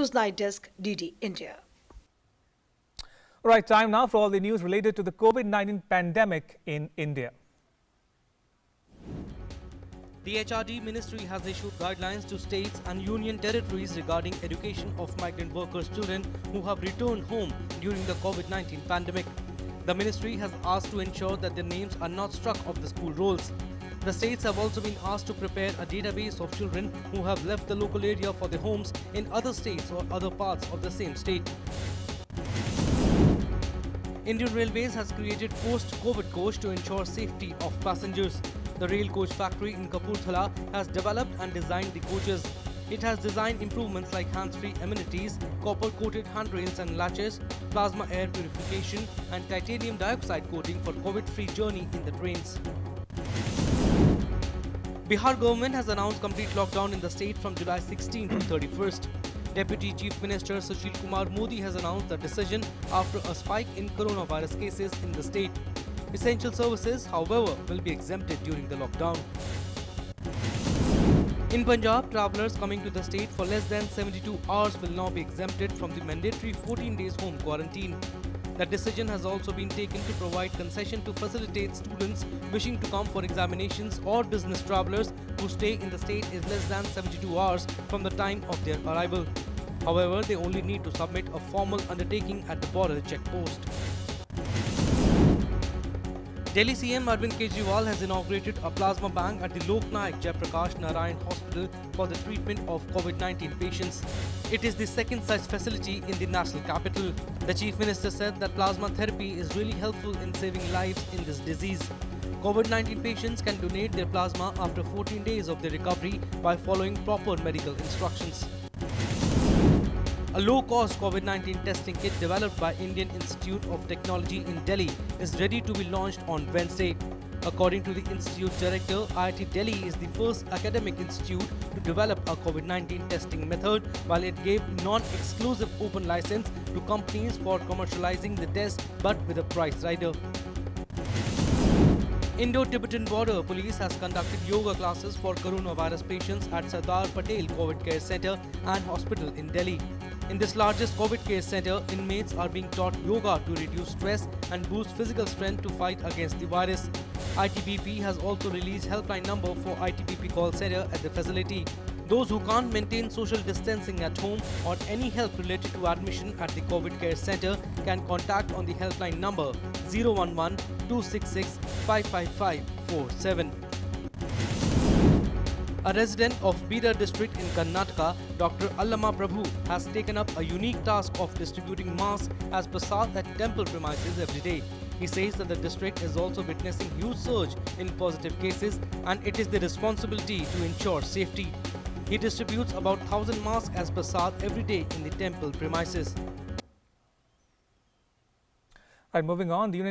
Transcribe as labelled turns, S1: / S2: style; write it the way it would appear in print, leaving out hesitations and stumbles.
S1: Newsnight Desk, DD India.
S2: All right, time now for all the news related to the COVID-19 pandemic in India.
S3: The HRD ministry has issued guidelines to states and union territories regarding education of migrant workers' children who have returned home during the COVID-19 pandemic. The ministry has asked to ensure that their names are not struck off the school rolls. The states have also been asked to prepare a database of children who have left the local area for their homes in other states or other parts of the same state. Indian Railways has created post-COVID coach to ensure safety of passengers. The rail coach factory in Kapurthala has developed and designed the coaches. It has designed improvements like hands-free amenities, copper-coated handrails and latches, plasma air purification and titanium dioxide coating for COVID-free journey in the trains. Bihar government has announced complete lockdown in the state from July 16 to 31st. Deputy Chief Minister Sushil Kumar Modi has announced the decision after a spike in coronavirus cases in the state. Essential services, however, will be exempted during the lockdown. In Punjab, travellers coming to the state for less than 72 hours will now be exempted from the mandatory 14 days home quarantine. The decision has also been taken to provide concession to facilitate students wishing to come for examinations or business travellers whose stay in the state is less than 72 hours from the time of their arrival. However, they only need to submit a formal undertaking at the border checkpost. Delhi CM Arvind Kejriwal has inaugurated a plasma bank at the Lok Nayak Jayaprakash Narayan Hospital for the treatment of COVID-19 patients. It is the second such facility in the national capital. The Chief Minister said that plasma therapy is really helpful in saving lives in this disease. COVID-19 patients can donate their plasma after 14 days of their recovery by following proper medical instructions. A low-cost COVID-19 testing kit developed by Indian Institute of Technology in Delhi is ready to be launched on Wednesday. According to the Institute Director, IIT Delhi is the first academic institute to develop a COVID-19 testing method, while it gave non-exclusive open license to companies for commercializing the test but with a price rider. Indo-Tibetan Border Police has conducted yoga classes for coronavirus patients at Sardar Patel COVID Care Center and Hospital in Delhi. In this largest COVID care center, inmates are being taught yoga to reduce stress and boost physical strength to fight against the virus. ITBP has also released helpline number for ITBP call center at the facility. Those who can't maintain social distancing at home or any help related to admission at the COVID care center can contact on the helpline number 011 266 555 47. A resident of Bidar district in Karnataka, Dr. Allama Prabhu, has taken up a unique task of distributing masks as prasad at temple premises every day. He says that the district is also witnessing huge surge in positive cases and it is the responsibility to ensure safety. He distributes about 1,000 masks as prasad every day in the temple premises.
S2: All right, moving on, the Union